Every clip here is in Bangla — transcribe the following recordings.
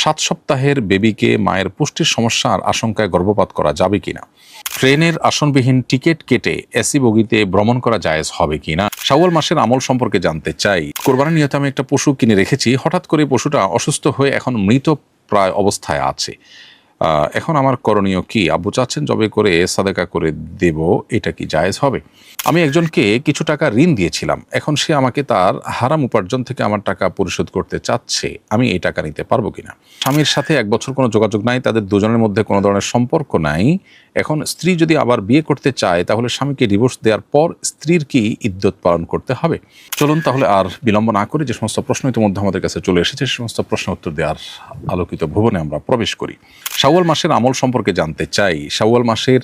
7 সপ্তাহের বেবিকে মায়ের পুষ্টির সমস্যার আশঙ্কায় গর্ভপাত করা যাবে কিনা, ট্রেনের আসনবিহীন টিকিট কেটে এসি বগিতে ভ্রমণ করা জায়েজ হবে কিনা, শাওয়াল মাসের আমল সম্পর্কে জানতে চাই। কোরবানির নিয়তে আমি একটা পশু কিনে রেখেছি, হঠাৎ করে পশুটা অসুস্থ হয়ে এখন মৃত প্রায় অবস্থায় আছে। এখন আমার করণীয় কি? আব্বু চাচ্ছেন জবে করে সাদাকা করে দেব, এটা কি জায়েজ হবে? আমি একজনকে কিছু টাকা ঋণ দিয়েছিলাম, এখন সে আমাকে তার হারাম উপার্জন থেকে আমার টাকা পরিশোধ করতে চাচ্ছে, আমি এই টাকা নিতে পারবো কিনা? স্বামীর সাথে 1 বছর কোনো যোগাযোগ নাই, তাদের দুজনের মধ্যে কোনো ধরনের সম্পর্ক নাই। এখন স্ত্রী যদি আবার বিয়ে করতে চায় তাহলে স্বামীকে ডিভোর্স দেওয়ার পর স্ত্রীর কি ইদ্যত পালন করতে হবে? চলুন তাহলে আর বিলম্ব না করে যে সমস্ত প্রশ্ন ইতিমধ্যে আমাদের কাছে চলে এসেছে সে সমস্ত প্রশ্ন উত্তর দেওয়ার আলোকিত ভুবনে আমরা প্রবেশ করি। শাওয়াল মাসের আমল সম্পর্কে জানতে চাই। শাওয়াল মাসের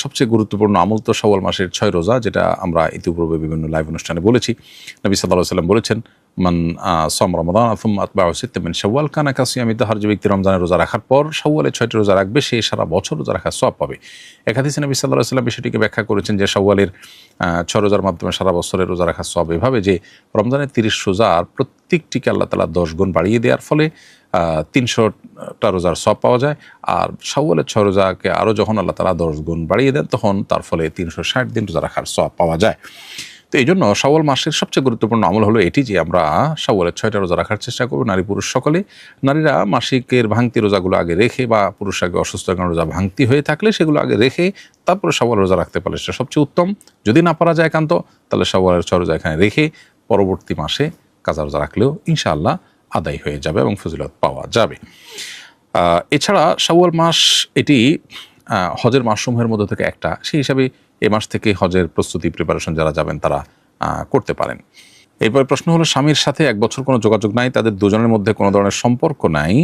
সবচেয়ে গুরুত্বপূর্ণ আমল তো শাওয়াল মাসের 6 রোজা, যেটা আমরা ইতিপূর্বে বিভিন্ন লাইভ অনুষ্ঠানে বলেছি। নবী সাল্লাল্লাহু আলাইহি ওয়াসাল্লাম বলেছেন, মান সাম রমাদান সুম্মা আতবাহু সিত্তাম মিন শাওয়াল কানা কাসিয়ামি দাহর, যে ব্যক্তি রমজানের রোজা রাখার পর শাওয়ালে 6টি রোজা রাখবে সে সারা বছর রোজা রাখার সওয়াব পাবে। এক হাদিসে নবী সাল্লাল্লাহু আলাইহি ওয়াসাল্লাম বিষয়টিকে ব্যাখ্যা করেছেন যে শাওয়ালের 6 রোজার মাধ্যমে সারা বছরের রোজা রাখার সওয়াব এভাবে যে রমজানের 30 রোজার প্রত্যেকটিকে আল্লাহ তাআলা 10 গুণ বাড়িয়ে দেওয়ার ফলে 300টা রোজার সওয়াব পাওয়া যায়। আর শাওয়ালের 6 রোজাকে আরও যখন আল্লাহ তাআলা 10 গুণ বাড়িয়ে দেন তখন তার ফলে 360 দিন রোজা রাখার সওয়াব পাওয়া যায়। তো এই জন্য শাওয়াল মাসের সবচেয়ে গুরুত্বপূর্ণ আমল হলো এটি যে আমরা শাওয়ালের 6টা রোজা রাখার চেষ্টা করব, নারী পুরুষ সকলে। নারীরা মাসিকের ভাঙতি রোজাগুলো আগে রেখে বা পুরুষ আগে অসুস্থ কারণে রোজা ভাঙতি হয়ে থাকলে সেগুলো আগে রেখে তারপরে শাওয়াল রোজা রাখতে পারলে সেটা সবচেয়ে উত্তম। যদি না পারা যায় একান্ত, তাহলে শাওয়ালের 6 রোজা এখানে রেখে পরবর্তী মাসে কাজা রোজা রাখলেও ইনশাআল্লাহ আদায় হয়ে যাবে এবং ফজিলত পাওয়া যাবে। এছাড়া শাওয়াল মাস এটি হজের মাসসমূহের মধ্যে থেকে একটা, সেই হিসাবে এ মাস থেকে হজের প্রস্তুতি প্রিপারেশন যারা যাবেন তারা করতে পারেন। এরপরে প্রশ্ন হলো, স্বামীর সাথে 1 বছর কোনো যোগাযোগ নাই, তাদের দুজনের মধ্যে কোনো ধরনের সম্পর্ক নাই,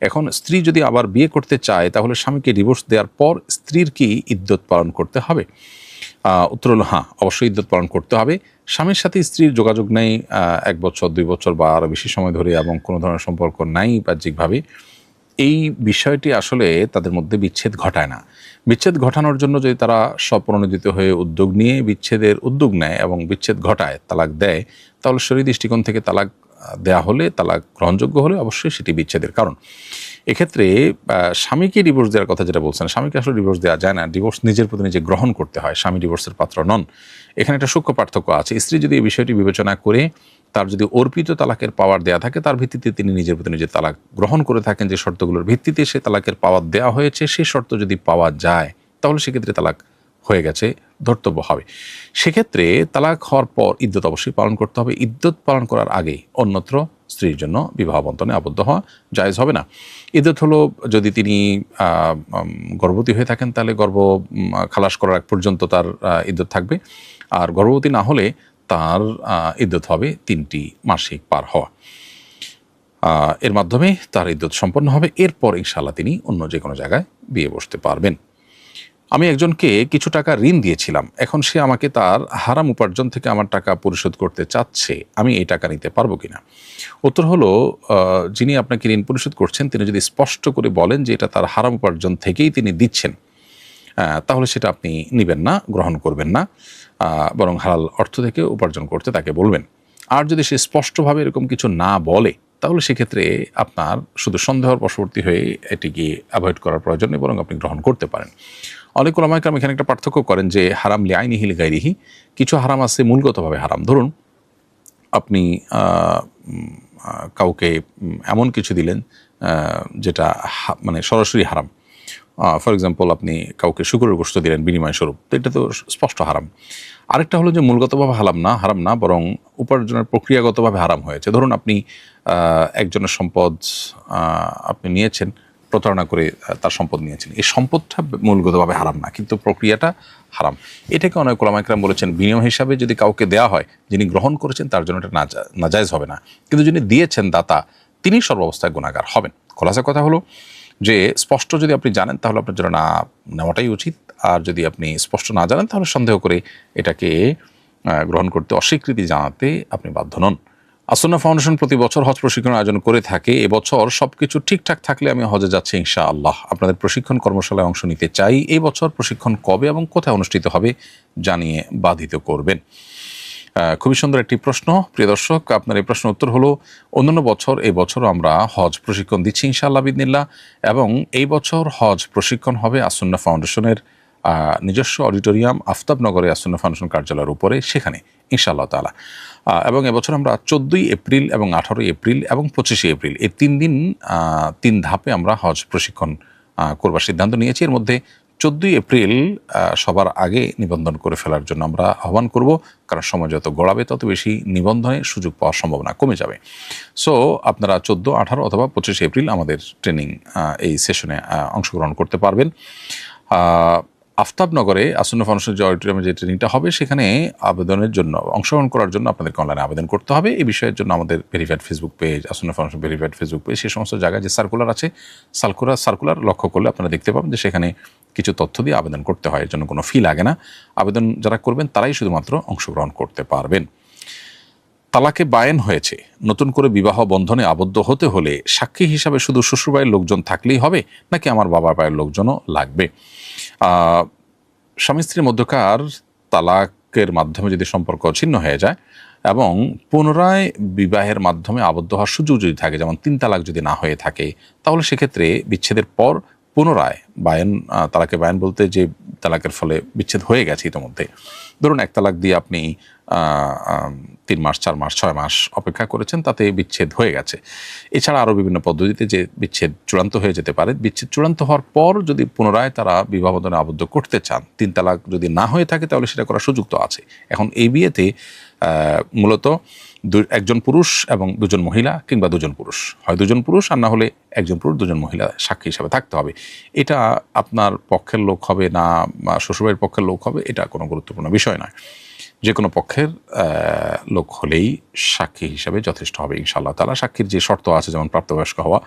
এখন স্ত্রী যদি আবার বিয়ে করতে চায় তাহলে স্বামীকে ডিভোর্স দেওয়ার পর স্ত্রীর কি ইদ্যত পালন করতে হবে? উত্তর হলো হ্যাঁ, অবশ্যই ইদ্যত পালন করতে হবে। স্বামীর সাথে স্ত্রীর যোগাযোগ নেই 1 বছর 2 বছর বা আরও বেশি সময় ধরে এবং কোনো ধরনের সম্পর্ক নাই বাহ্যিকভাবে, এই বিষয়টি আসলে তাদের মধ্যে বিচ্ছেদ ঘটায় না। বিচ্ছেদ ঘটানোর জন্য যদি তারা স্বপ্রণোদিত হয়ে উদ্যোগ নিয়ে বিচ্ছেদের উদ্যোগ নেয় এবং বিচ্ছেদ ঘটায়, তালাক দেয়, তাহলে শরীয়ী দৃষ্টিকোণ থেকে তালাক দেয়া হলে, তালাক গ্রহণযোগ্য হলে অবশ্যই সেটি বিচ্ছেদের কারণ। এক্ষেত্রে স্বামীকে ডিভোর্স দেওয়ার কথা যেটা বলছেন, স্বামীকে আসলে ডিভোর্স দেওয়া যায় না, ডিভোর্স নিজের প্রতি নিজে গ্রহণ করতে হয়, স্বামী ডিভোর্সের পাত্র নন। এখানে একটা সূক্ষ্ম পার্থক্য আছে। স্ত্রী যদি এই বিষয়টি বিবেচনা করে তার যদি অর্পিত তালাকের পাওয়ার দেয়া থাকে, তার ভিত্তিতে তিনি নিজের প্রতি নিজে তালাক গ্রহণ করে থাকেন, যে শর্তগুলোর ভিত্তিতে সে তালাকের পাওয়ার দেওয়া হয়েছে সেই শর্ত যদি পাওয়া যায় তাহলে সেক্ষেত্রে তালাক হয়ে গেছে, ধর্তব্য হবে। সেক্ষেত্রে তালাক হওয়ার পর ইদ্যত অবশ্যই পালন করতে হবে। ইদ্যত পালন করার আগেই অন্যত্র স্ত্রীর জন্য বিবাহ বন্ধনে আবদ্ধ হওয়া জায়েজ হবে না। ইদ্যত হলো, যদি তিনি গর্ভবতী হয়ে থাকেন তাহলে গর্ভ খালাস করার আগ পর্যন্ত তার ইদ্যত থাকবে, আর গর্ভবতী না হলে তার ইদ্যত হবে 3টি মাসিক পার হওয়া। এর মাধ্যমে তার ইদ্যত সম্পন্ন হবে। এরপর ইনশাআল্লাহ তিনি অন্য যে কোনো জায়গায় বিয়ে বসতে পারবেন। আমি একজনকে কিছু টাকা ঋণ দিয়েছিলাম, এখন সে আমাকে তার হারাম উপার্জন থেকে আমার টাকা পরিশোধ করতে চাচ্ছে, আমি এই টাকা নিতে পারবো কিনা? উত্তর হলো, যিনি আপনাকে ঋণ পরিশোধ করছেন তিনি যদি স্পষ্ট করে বলেন যে এটা তার হারাম উপার্জন থেকেই তিনি দিচ্ছেন, তাহলে সেটা আপনি নেবেন না, গ্রহণ করবেন না, বরং হালাল অর্থ থেকে উপার্জন করতে তাকে বলবেন। আর যদি সে স্পষ্টভাবে এরকম কিছু না বলে তাহলে সেক্ষেত্রে আপনার শুধু সন্দেহের বশবর্তী হয়ে এটিকে অ্যাভয়েড করার প্রয়োজন নেই, বরং আপনি গ্রহণ করতে পারেন। অনেক ওলামায়ে কেরাম এখানে একটা পার্থক্য করেন যে হারাম লিআইনিহি লিগাইরিহি, কিছু হারাম আছে মূলগতভাবে হারাম। ধরুন আপনি কাউকে এমন কিছু দিলেন যেটা মানে সরাসরি হারাম। ফর এক্সাম্পল, আপনি কাউকে শুকরের গোশত দিলেন বিনিময় স্বরূপ, তো এটা তো স্পষ্ট হারাম। আরেকটা হলো যে মূলগতভাবে হারাম না, বরং উপার্জনের প্রক্রিয়াগতভাবে হারাম হয়েছে। ধরুন আপনি একজনের সম্পদ আপনি নিয়েছেন, প্রতারণা করে তার সম্পদ নিয়েছেন, এই সম্পদটা মূলগতভাবে হারাম না, কিন্তু প্রক্রিয়াটা হারাম। এটাকে অনেক ওলামায়ে কেরাম বলেছেন বিনিময় হিসাবে যদি কাউকে দেওয়া হয়, যিনি গ্রহণ করেছেন তার জন্য এটা নাজায়েজ হবে না, কিন্তু যিনি দিয়েছেন দাতা, তিনি সর্বাবস্থায় গুনাহগার হবেন। খোলাসা কথা হলো যে স্পষ্ট যদি আপনি জানেন তাহলে আপনার জন্য না নেওয়াটাই উচিত, আর যদি আপনি স্পষ্ট না জানেন তাহলে সন্দেহ করে এটাকে গ্রহণ করতে অস্বীকৃতি জানাতে আপনি বাধ্য নন। আসন্না ফাউন্ডেশন প্রতি বছর হজ প্রশিক্ষণ আয়োজন করে থাকে। এবছর সবকিছু ঠিকঠাক থাকলে আমি হজে যাচ্ছি ইনশাআল্লাহ। আপনাদের প্রশিক্ষণ কর্মশালায় অংশ নিতে চাই। এই বছর প্রশিক্ষণ কবে এবং কোথায় অনুষ্ঠিত হবে জানিয়ে বাধিত করবেন। খুবই সুন্দর একটি প্রশ্ন প্রিয় দর্শক। আপনার এই প্রশ্নের উত্তর হলো অন্যান্য বছর এই বছরও আমরা হজ প্রশিক্ষণ দিচ্ছি ইনশাআল্লাহ বিদিনিল্লাহ, এবং এই বছর হজ প্রশিক্ষণ হবে আসুন্নাহ ফাউন্ডেশনের নিজস্ব অডিটোরিয়াম আফতাবনগরে আসুন্নাহ ফাউন্ডেশন কার্যালয়ের উপরে, সেখানে ইনশাআল্লাহ তাআলা। এবং এবছর আমরা 14ই এপ্রিল এবং 18ই এপ্রিল এবং 25শে এপ্রিল এই 3 দিন 3 ধাপে আমরা হজ প্রশিক্ষণ করবার সিদ্ধান্ত নিয়েছি। এর মধ্যে 14ই এপ্রিল সবার আগে নিবন্ধন করে ফেলার জন্য আমরা আহ্বান করব, কারণ সময় যত গড়াবে তত বেশি নিবন্ধনের সুযোগ পাওয়ার সম্ভাবনা কমে যাবে। সো আপনারা 14, 18 অথবা 25শে এপ্রিল আমাদের ট্রেনিং এই সেশনে অংশগ্রহণ করতে পারবেন। আফতাবনগরে আসুন্নাহ ফাউন্ডেশন যে অডিটোরিয়ামে যে ট্রেনিংটা হবে, সেখানে আবেদনের জন্য অংশগ্রহণ করার জন্য আপনাদেরকে অনলাইনে আবেদন করতে হবে। এই বিষয়ের জন্য আমাদের verified Facebook page, Assunnah foundation verified Facebook page, সেই সমস্ত জায়গায় যে সার্কুলার আছে, সার্কুলার লক্ষ্য করলে আপনারা দেখতে পাবেন যে সেখানে কিছু তথ্য দিয়ে আবেদন করতে হয়। এর জন্য কোনো ফি লাগে না। আবেদন যারা করবেন তারাই শুধুমাত্র অংশগ্রহণ করতে পারবেন। তালাকে বায়েন হয়েছে, নতুন করে বিবাহ বন্ধনে আবদ্ধ হতে হলে সাক্ষী হিসাবে শুধু শ্বশুরবাড়ির লোকজন থাকলেই হবে, নাকি আমার বাবার বাড়ির লোকজনও লাগবে? স্বামী স্ত্রীর মধ্যকার তালাকের মাধ্যমে যদি সম্পর্ক ছিন্ন হয়ে যায় এবং পুনরায় বিবাহের মাধ্যমে আবদ্ধ হওয়ার সুযোগ যদি থাকে, যেমন 3 তালাক যদি না হয়ে থাকে, তাহলে সেক্ষেত্রে বিচ্ছেদের পর পুনরায় বায়েন, তালাকে বায়েন বলতে যে তালাকের ফলে বিচ্ছেদ হয়ে গেছে ইতিমধ্যে, ধরুন 1 তালাক দিয়ে আপনি 3 মাস, 4 মাস, 6 মাস অপেক্ষা করেছেন, তাতে বিচ্ছেদ হয়ে গেছে। এছাড়া আরও বিভিন্ন পদ্ধতিতে যে বিচ্ছেদ চূড়ান্ত হয়ে যেতে পারে। বিচ্ছেদ চূড়ান্ত হওয়ার পর যদি পুনরায় তারা বিবাহ বন্ধনে আবদ্ধ করতে চান, 3 তালাক যদি না হয়ে থাকে, তাহলে সেটা করার সুযোগ তো আছে। এখন এই বিয়েতে মূলত একজন পুরুষ এবং 2 জন মহিলা, কিংবা 2 জন পুরুষ, হয় 2 জন পুরুষ আর না হলে 1 জন পুরুষ 2 জন মহিলা সাক্ষী হিসাবে থাকতে হবে। এটা আপনার পক্ষের লোক হবে না শ্বশুরবাড়ির পক্ষের লোক হবে, এটা কোনো গুরুত্বপূর্ণ বিষয় নয়। যে কোনো পক্ষের লোক হলেই সাক্ষী হিসাবে যথেষ্ট হবে ইনশাআল্লাহ তাআলা। সাক্ষীর যে শর্ত আছে, যেমন প্রাপ্তবয়স্ক হওয়া,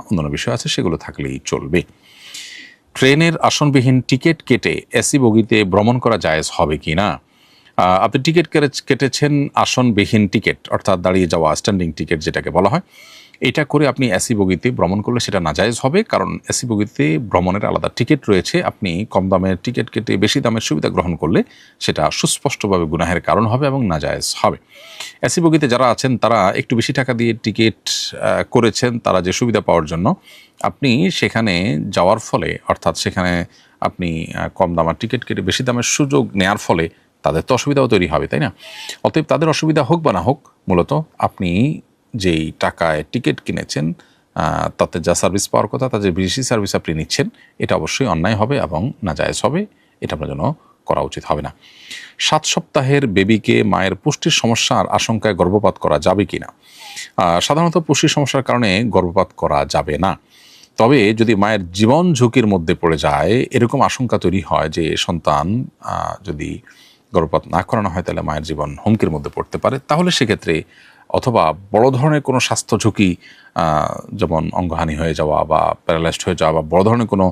অন্যান্য বিষয় আছে, সেগুলো থাকলেই চলবে। ট্রেনের আসনবিহীন টিকিট কেটে এসি বগিতে ভ্রমণ করা জায়েজ হবে কি না? আপনি টিকিট কেটেছেন আসনবিহীন টিকিট, অর্থাৎ দাঁড়িয়ে যাওয়া স্ট্যান্ডিং টিকিট যেটাকে বলা হয়, এটা করে আপনি এসি বগিতে ভ্রমণ করলে সেটা নাজায়েজ হবে। কারণ এসি বগিতে ভ্রমণের আলাদা টিকিট রয়েছে। আপনি কম দামের টিকিট কেটে বেশি দামের সুবিধা গ্রহণ করলে সেটা সুস্পষ্টভাবে গুনাহের কারণ হবে এবং নাজায়েজ হবে। এসি বগিতে যারা আছেন তারা একটু বেশি টাকা দিয়ে টিকিট করেছেন তারা যে সুবিধা পাওয়ার জন্য, আপনি সেখানে যাওয়ার ফলে, অর্থাৎ সেখানে আপনি কম দামের টিকিট কেটে বেশি দামের সুযোগ নেয়ার ফলে তাদের তো অসুবিধাও তৈরি হবে, তাই না? অতএব তাদের অসুবিধা হোক বা না হোক, মূলত আপনি যেই টাকায় টিকিট কিনেছেন তাতে যা সার্ভিস পাওয়ার কথা, তার যে বেশি সার্ভিস আপনি নিচ্ছেন, এটা অবশ্যই অন্যায় হবে এবং নাজায়েজ হবে। এটা আপনার জন্য করা উচিত হবে না। 7 সপ্তাহের বেবিকে মায়ের পুষ্টির সমস্যার আশঙ্কায় গর্ভপাত করা যাবে কি না? সাধারণত পুষ্টির সমস্যার কারণে গর্ভপাত করা যাবে না। তবে যদি মায়ের জীবন ঝুঁকির মধ্যে পড়ে যায়, এরকম আশঙ্কা তৈরি হয় যে সন্তান যদি গর্ভপাত না করানো হয় তাহলে মায়ের জীবন হুমকির মধ্যে পড়তে পারে, তাহলে সেক্ষেত্রে, অথবা বড় ধরনের কোনো স্বাস্থ্য ঝুঁকি, যেমন অঙ্গহানি হয়ে যাওয়া বা প্যারালাইজড হয়ে যাওয়া বা বড় ধরনের কোনো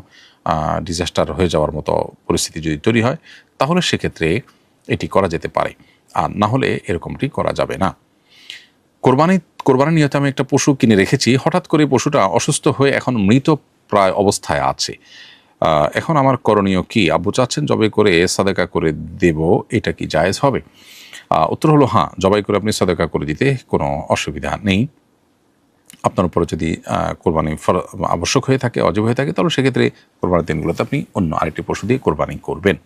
ডিজাস্টার হয়ে যাওয়ার মতো পরিস্থিতি যদি তৈরি হয়, তাহলে সেক্ষেত্রে এটি করা যেতে পারে, আর না হলে এরকমটি করা যাবে না। কোরবানির নিয়তে আমি একটা পশু কিনে রেখেছি, হঠাৎ করে পশুটা অসুস্থ হয়ে এখন মৃত প্রায় অবস্থায় আছে। এখন আমার করণীয় কি? আব্বু চাচ্ছেন জবাই করে সাদেকা করে দেব, এটা কি জায়েজ হবে? উত্তর হলো হ্যাঁ, জবাই করে আপনি সাদেকা করে দিতে কোনো অসুবিধা নেই। আপনার উপরে যদি কোরবানি আবশ্যক হয়ে থাকে, অজীব হয়ে থাকে, তাহলে সেক্ষেত্রে কোরবানির দিনগুলোতে আপনি অন্য আরেকটি পশু দিয়ে কোরবানি করবেন।